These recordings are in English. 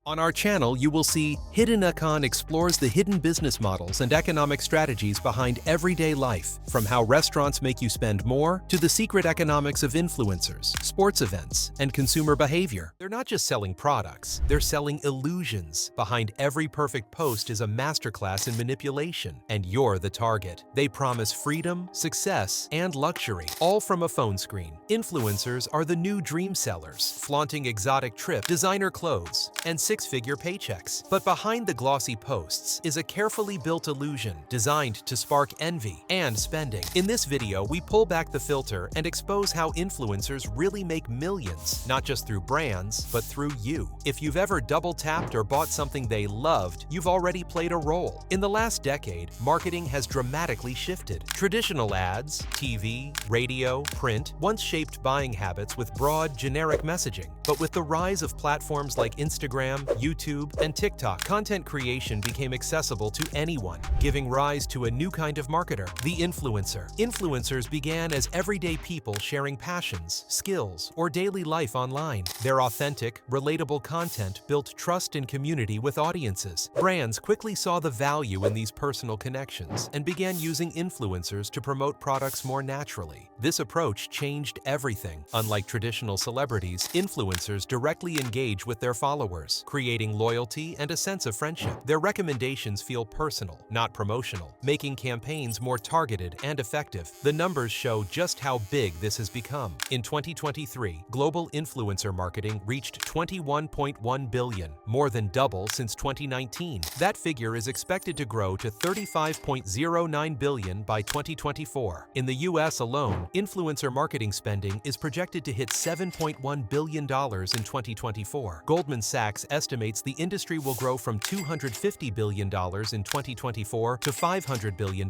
On our channel, you will see Hidden Econ explores the hidden business models and economic strategies behind everyday life, from how restaurants make you spend more to the secret economics of influencers, sports events, and consumer behavior. They're not just selling products, they're selling illusions. Behind every perfect post is a masterclass in manipulation, and you're the target. They promise freedom, success, and luxury, all from a phone screen. Influencers are the new dream sellers, flaunting exotic trips, designer clothes, and six-figure paychecks. But behind the glossy posts is a carefully built illusion designed to spark envy and spending. In this video, we pull back the filter and expose how influencers really make millions, not just through brands, but through you. If you've ever double-tapped or bought something they loved, you've already played a role. In the last decade, marketing has dramatically shifted. Traditional ads, TV, radio, print once shaped buying habits with broad, generic messaging. But with the rise of platforms like Instagram, YouTube, and TikTok, content creation became accessible to anyone, giving rise to a new kind of marketer, the influencer. Influencers began as everyday people sharing passions, skills, or daily life online. Their authentic, relatable content built trust and community with audiences. Brands quickly saw the value in these personal connections and began using influencers to promote products more naturally. This approach changed everything. Unlike traditional celebrities, influencers directly engage with their followers, creating loyalty and a sense of friendship. Their recommendations feel personal, not promotional, making campaigns more targeted and effective. The numbers show just how big this has become. In 2023, global influencer marketing reached $21.1 billion, more than double since 2019. That figure is expected to grow to $35.09 billion by 2024. In the US alone, influencer marketing spending is projected to hit $7.1 billion in 2024. Goldman Sachs estimates the industry will grow from $250 billion in 2024 to $500 billion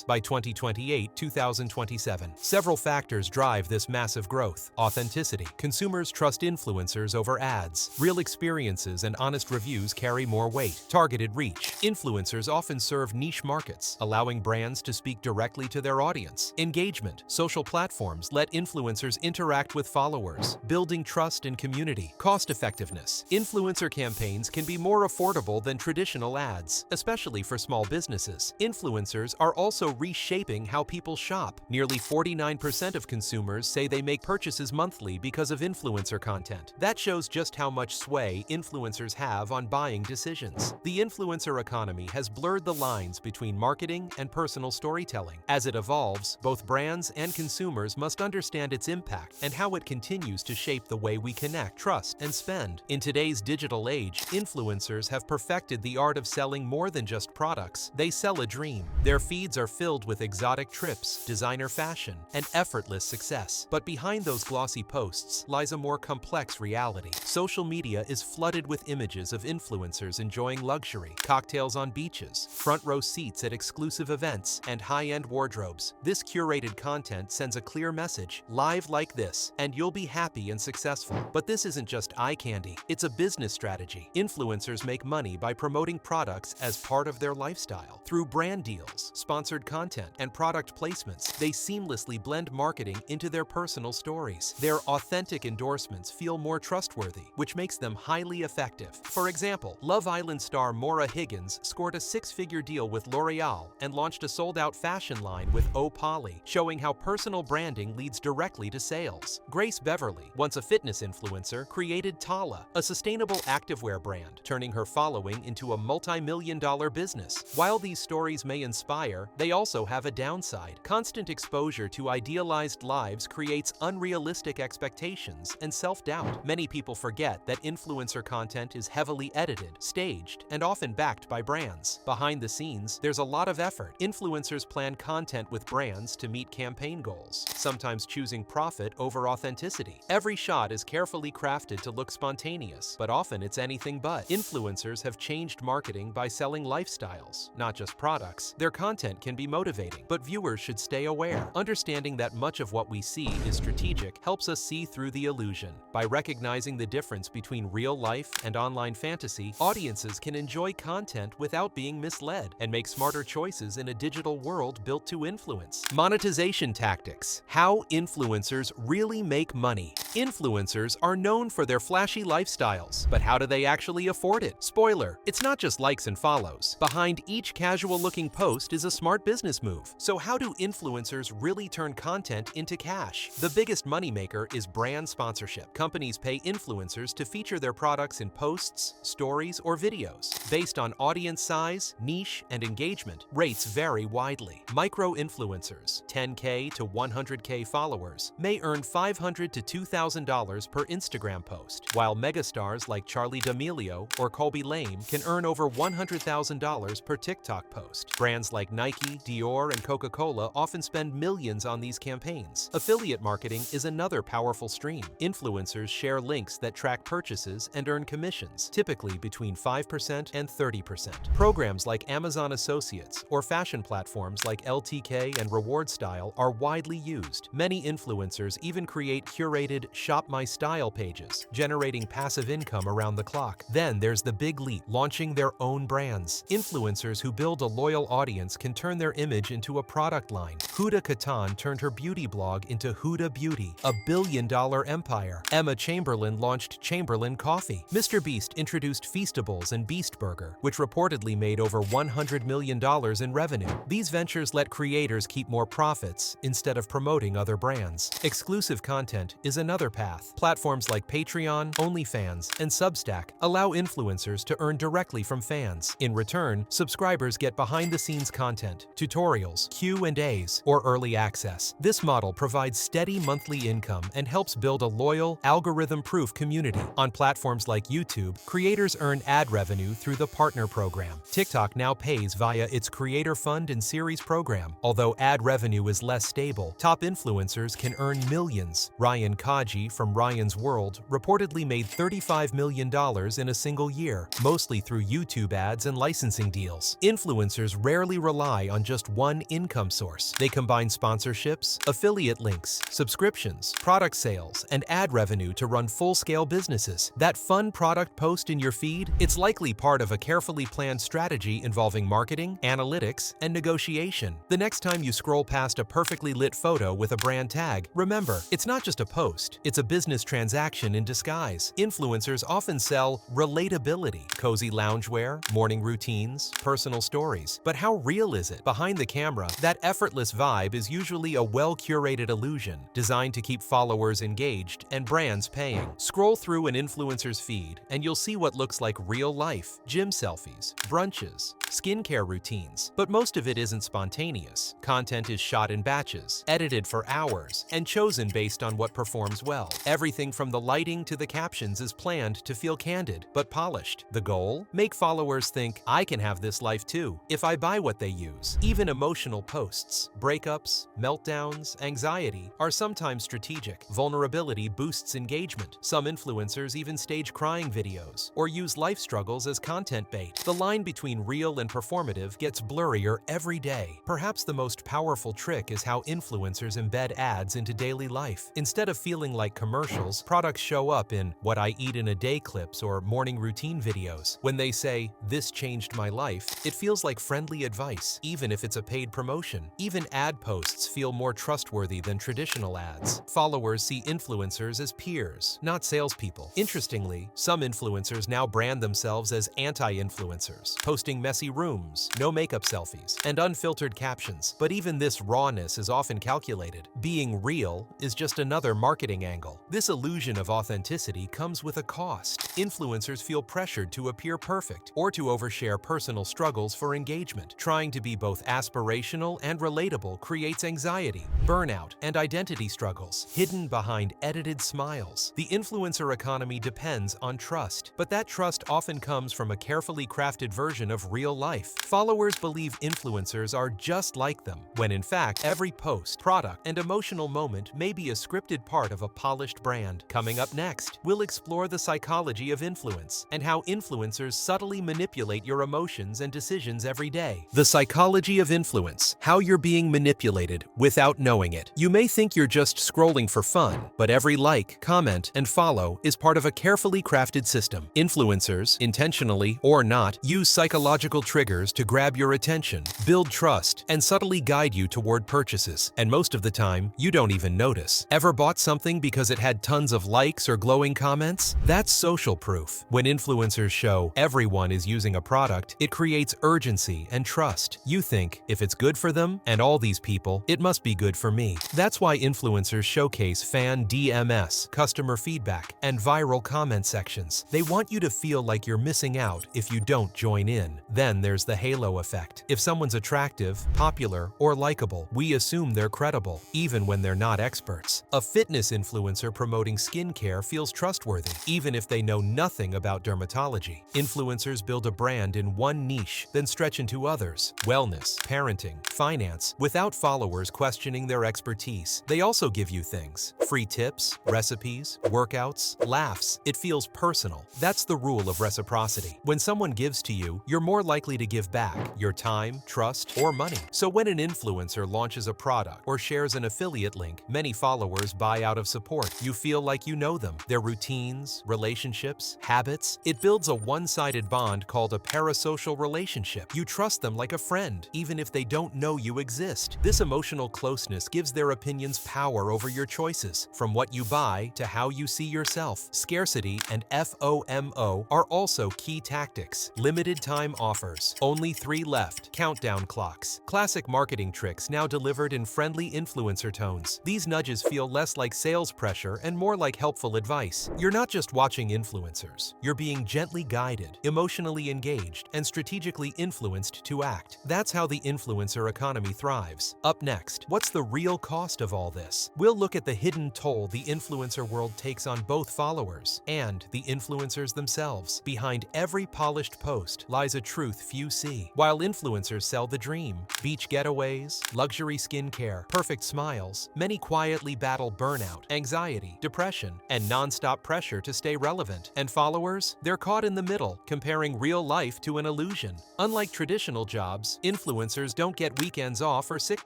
by 2027. Several factors drive this massive growth. Authenticity. Consumers trust influencers over ads. Real experiences and honest reviews carry more weight. Targeted reach. Influencers often serve niche markets, allowing brands to speak directly to their audience. Engagement. Social platforms let influencers interact with followers, building trust and community. Cost effectiveness. Influencer campaigns can be more affordable than traditional ads, especially for small businesses. Influencers are also reshaping how people shop. Nearly 49% of consumers say they make purchases monthly because of influencer content. That shows just how much sway influencers have on buying decisions. The influencer economy has blurred the lines between marketing and personal storytelling. As it evolves, both brands and consumers must understand its impact and how it continues to shape the way we connect, trust, and spend. In today's digital age, influencers have perfected the art of selling more than just products. They sell a dream. Their feeds are filled with exotic trips, designer fashion, and effortless success. But behind those glossy posts lies a more complex reality. Social media is flooded with images of influencers enjoying luxury, cocktails on beaches, front row seats at exclusive events, and high-end wardrobes. This curated content sends a clear message: live like this, and you'll be happy and successful. But this isn't just eye candy. It's a business strategy. Influencers make money by promoting products as part of their lifestyle. Through brand deals, sponsored content, and product placements, they seamlessly blend marketing into their personal stories. Their authentic endorsements feel more trustworthy, which makes them highly effective. For example, Love Island star Maura Higgins scored a six-figure deal with L'Oreal and launched a sold-out fashion line with Polly, showing how personal branding leads directly to sales. Grace Beverly, once a fitness influencer, created Tala, a sustainable activewear brand, turning her following into a multi-million-dollar business. While these stories may inspire, they also have a downside. Constant exposure to idealized lives creates unrealistic expectations and self-doubt. Many people forget that influencer content is heavily edited, staged, and often backed by brands. Behind the scenes, there's a lot of effort. Influencers plan content with brands to meet campaign goals, sometimes choosing profit over authenticity. Every shot is carefully crafted to look spontaneous, but often it's anything but. Influencers have changed marketing by selling lifestyles, not just products. Their content can be motivating, but viewers should stay aware. Understanding that much of what we see is strategic helps us see through the illusion. By recognizing the difference between real life and online fantasy, audiences can enjoy content without being misled and make smarter choices in a digital world built to influence. Monetization tactics. How influencers really make money. Influencers are known for their flashy lifestyles, but how do do they actually afford it? Spoiler, it's not just likes and follows. Behind each casual-looking post is a smart business move. So how do influencers really turn content into cash? The biggest moneymaker is brand sponsorship. Companies pay influencers to feature their products in posts, stories, or videos. Based on audience size, niche, and engagement, rates vary widely. Micro-influencers, 10K to 100K followers, may earn $500 to $2,000 per Instagram post, while megastars like Charli D'Amelio or Colby Lame can earn over $100,000 per TikTok post. Brands like Nike, Dior, and Coca-Cola often spend millions on these campaigns. Affiliate marketing is another powerful stream. Influencers share links that track purchases and earn commissions, typically between 5% and 30%. Programs like Amazon Associates or fashion platforms like LTK and Reward Style are widely used. Many influencers even create curated Shop My Style pages, generating passive income around the clock. Then there's the big leap, launching their own brands. Influencers who build a loyal audience can turn their image into a product line. Huda Kattan turned her beauty blog into Huda Beauty, a billion-dollar empire. Emma Chamberlain launched Chamberlain Coffee. Mr. Beast introduced Feastables and Beast Burger, which reportedly made over $100 million in revenue. These ventures let creators keep more profits instead of promoting other brands. Exclusive content is another path. Platforms like Patreon, OnlyFans, and Substack allow influencers to earn directly from fans. In return, subscribers get behind-the-scenes content, tutorials, Q&As, or early access. This model provides steady monthly income and helps build a loyal, algorithm-proof community. On platforms like YouTube, creators earn ad revenue through the Partner Program. TikTok now pays via its Creator Fund and Series program. Although ad revenue is less stable, top influencers can earn millions. Ryan Kaji from Ryan's World reportedly made $35 million in a single year, mostly through YouTube ads and licensing deals. Influencers rarely rely on just one income source. They combine sponsorships, affiliate links, subscriptions, product sales, and ad revenue to run full-scale businesses. That fun product post in your feed? It's likely part of a carefully planned strategy involving marketing, analytics, and negotiation. The next time you scroll past a perfectly lit photo with a brand tag, remember, it's not just a post, it's a business transaction in disguise. Influencers often sell relatability, cozy loungewear, morning routines, personal stories. But how real is it? Behind the camera, that effortless vibe is usually a well-curated illusion, designed to keep followers engaged and brands paying. Scroll through an influencer's feed, and you'll see what looks like real life: gym selfies, brunches, skincare routines. But most of it isn't spontaneous. Content is shot in batches, edited for hours, and chosen based on what performs well. Everything from the lighting to the captions is planned to feel candid, but polished. The goal? Make followers think, I can have this life too, if I buy what they use. Even emotional posts, breakups, meltdowns, anxiety are sometimes strategic. Vulnerability boosts engagement. Some influencers even stage crying videos or use life struggles as content bait. The line between real and performative gets blurrier every day. Perhaps the most powerful trick is how influencers embed ads into daily life. Instead of feeling like commercials, products show up in what I eat in a day clips or morning routine videos. When they say, "This changed my life," it feels like friendly advice, even if it's a paid promotion. Even ad posts feel more trustworthy than traditional ads. Followers see influencers as peers, not salespeople. Interestingly, some influencers now brand themselves as anti-influencers, posting messy rooms, no makeup selfies, and unfiltered captions. But even this rawness is often calculated. Being real is just another marketing angle. This illusion of authenticity comes with a cost. Influencers feel pressured to appear perfect or to overshare personal struggles for engagement. Trying to be both aspirational and relatable creates anxiety, burnout, and identity struggles hidden behind edited smiles. The influencer economy depends on trust, but that trust often comes from a carefully crafted version of real life. Followers believe influencers are just like them, when in fact, every post, product, and emotional moment may be a scripted part of a polished brand. Coming up next, we'll explore the psychology of influence and how influencers subtly manipulate your emotions and decisions every day. The psychology of influence, how you're being manipulated without knowing it. You may think you're just scrolling for fun, but every like, comment, and follow is part of a carefully crafted system. Influencers, intentionally or not, use psychological triggers to grab your attention, build trust, and subtly guide you toward purchases. And most of the time, you don't even notice. Ever bought something because it had tons of likes or glowing comments? That's social social proof. When influencers show everyone is using a product, it creates urgency and trust. You think, if it's good for them and all these people, it must be good for me. That's why influencers showcase fan DMS, customer feedback, and viral comment sections. They want you to feel like you're missing out if you don't join in. Then there's the halo effect. If someone's attractive, popular, or likable, we assume they're credible, even when they're not experts. A fitness influencer promoting skincare feels trustworthy, even if they know nothing about dermatology. Influencers build a brand in one niche, then stretch into others: wellness, parenting, finance, without followers questioning their expertise. They also give you things: free tips, recipes, workouts, laughs. It feels personal. That's the rule of reciprocity. When someone gives to you, you're more likely to give back your time, trust, or money. So when an influencer launches a product or shares an affiliate link, many followers buy out of support. You feel like you know them, their routines, relationships, habits. It builds a one-sided bond called a parasocial relationship. You trust them like a friend, even if they don't know you exist. This emotional closeness gives their opinions power over your choices, from what you buy to how you see yourself. Scarcity and FOMO are also key tactics. Limited time offers. Only 3 left. Countdown clocks. Classic marketing tricks now delivered in friendly influencer tones. These nudges feel less like sales pressure and more like helpful advice. You're not just watching influencers. You're being gently guided, emotionally engaged, and strategically influenced to act. That's how the influencer economy thrives. Up next, what's the real cost of all this? We'll look at the hidden toll the influencer world takes on both followers and the influencers themselves. Behind every polished post lies a truth few see. While influencers sell the dream, beach getaways, luxury skincare, perfect smiles, many quietly battle burnout, anxiety, depression, and non-stop pressure to stay relevant. And followers? They're caught in the middle, comparing real life to an illusion. Unlike traditional jobs, influencers don't get weekends off or sick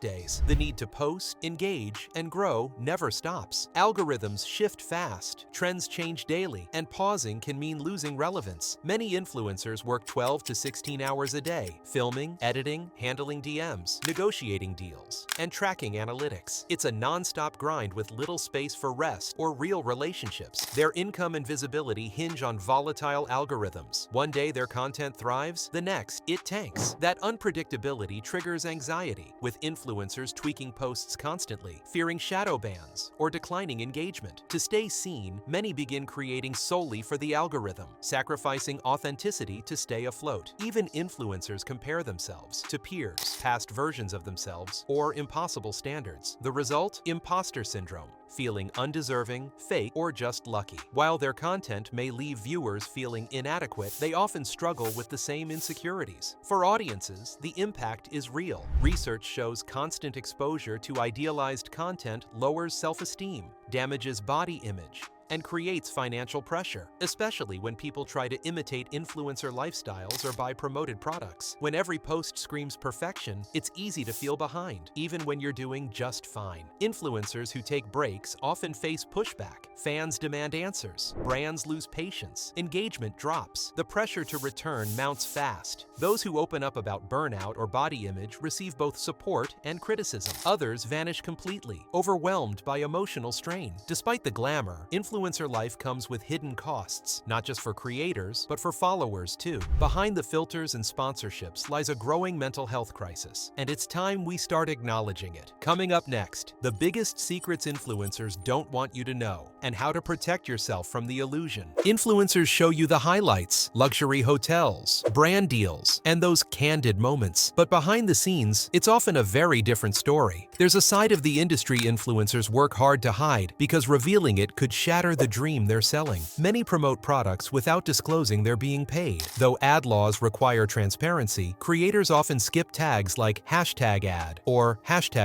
days. The need to post, engage, and grow never stops. Algorithms shift fast, trends change daily, and pausing can mean losing relevance. Many influencers work 12 to 16 hours a day, filming, editing, handling DMs, negotiating deals, and tracking analytics. It's a non-stop grind with little space for rest or real relationships. Their income and visibility hinge on volatile algorithms. One day their content thrives, the next it tanks. That unpredictability triggers anxiety, with influencers tweaking posts constantly, fearing shadow bans or declining engagement. To stay seen, many begin creating solely for the algorithm, sacrificing authenticity to stay afloat. Even influencers compare themselves to peers, past versions of themselves, or impossible standards. The result? Imposter syndrome, feeling undeserving, fake, or just lucky. While their content may leave viewers feeling inadequate, they often struggle with the same insecurities. For audiences, the impact is real. Research shows constant exposure to idealized content lowers self-esteem, damages body image, and creates financial pressure, especially when people try to imitate influencer lifestyles or buy promoted products. When every post screams perfection, it's easy to feel behind, even when you're doing just fine. Influencers who take breaks often face pushback. Fans demand answers. Brands lose patience. Engagement drops. The pressure to return mounts fast. Those who open up about burnout or body image receive both support and criticism. Others vanish completely, overwhelmed by emotional strain. Despite the glamour, influencer life comes with hidden costs, not just for creators, but for followers too. Behind the filters and sponsorships lies a growing mental health crisis, and it's time we start acknowledging it. Coming up next, the biggest secrets influencers don't want you to know, and how to protect yourself from the illusion. Influencers show you the highlights, luxury hotels, brand deals, and those candid moments. But behind the scenes, it's often a very different story. There's a side of the industry influencers work hard to hide, because revealing it could shatter the dream they're selling. Many promote products without disclosing they're being paid. Though ad laws require transparency, creators often skip tags like #ad or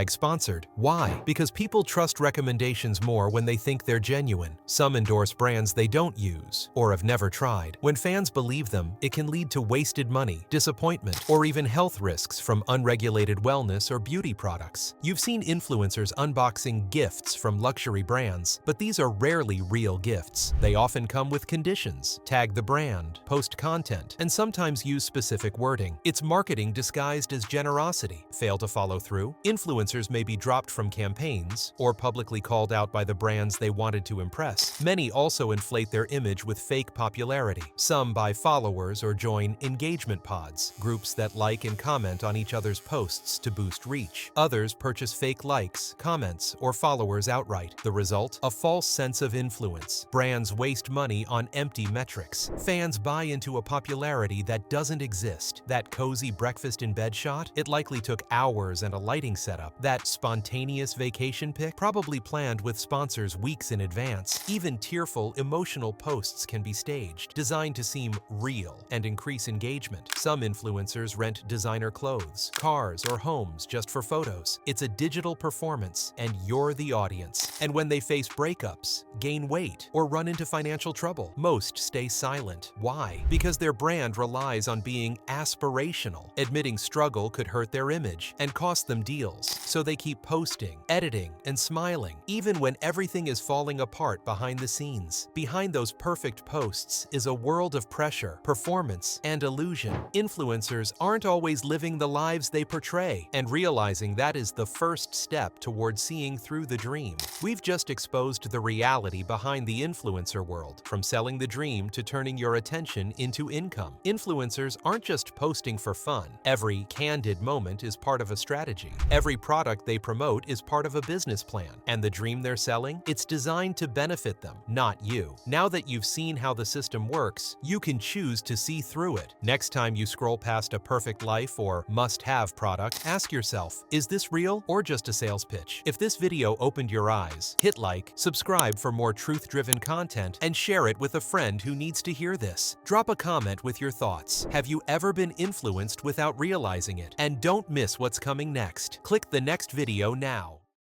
#sponsored. Why? Because people trust recommendations more when they think they're genuine. Some endorse brands they don't use or have never tried. When fans believe them, it can lead to wasted money, disappointment, or even health risks from unregulated wellness or beauty products. You've seen influencers unboxing gifts from luxury brands, but these are rarely real gifts. They often come with conditions, tag the brand, post content, and sometimes use specific wording. It's marketing disguised as generosity. Fail to follow through? Influencers may be dropped from campaigns or publicly called out by the brands they wanted to impress. Many also inflate their image with fake popularity. Some buy followers or join engagement pods, groups that like and comment on each other's posts to boost reach. Others purchase fake likes, comments, or followers outright. The result? A false sense of influence. Brands waste money on empty metrics. Fans buy into a popularity that doesn't exist. That cozy breakfast in bed shot? It likely took hours and a lighting setup. That spontaneous vacation pic? Probably planned with sponsors weeks in advance. Even tearful, emotional posts can be staged, designed to seem real and increase engagement. Some influencers rent designer clothes, cars, or homes just for photos. It's a digital performance, and you're the audience. And when they face breakups, gain weight, or run into financial trouble, most stay silent. Why? Because their brand relies on being aspirational. Admitting struggle could hurt their image and cost them deals. So they keep posting, editing, and smiling, even when everything is falling apart behind the scenes. Behind those perfect posts is a world of pressure, performance, and illusion. Influencers aren't always living the lives they portray, and realizing that is the first step toward seeing through the dream. We've just exposed the reality behind the influencer world, from selling the dream to turning your attention into income. Influencers aren't just posting for fun. Every candid moment is part of a strategy. Every product they promote is part of a business plan. And the dream they're selling? It's designed to benefit them, not you. Now that you've seen how the system works, you can choose to see through it. Next time you scroll past a perfect life or must-have product, ask yourself, is this real or just a sales pitch? If this video opened your eyes, hit like, subscribe for more truth-driven content, and share it with a friend who needs to hear this. Drop a comment with your thoughts. Have you ever been influenced without realizing it? And don't miss what's coming next. Click the next video now.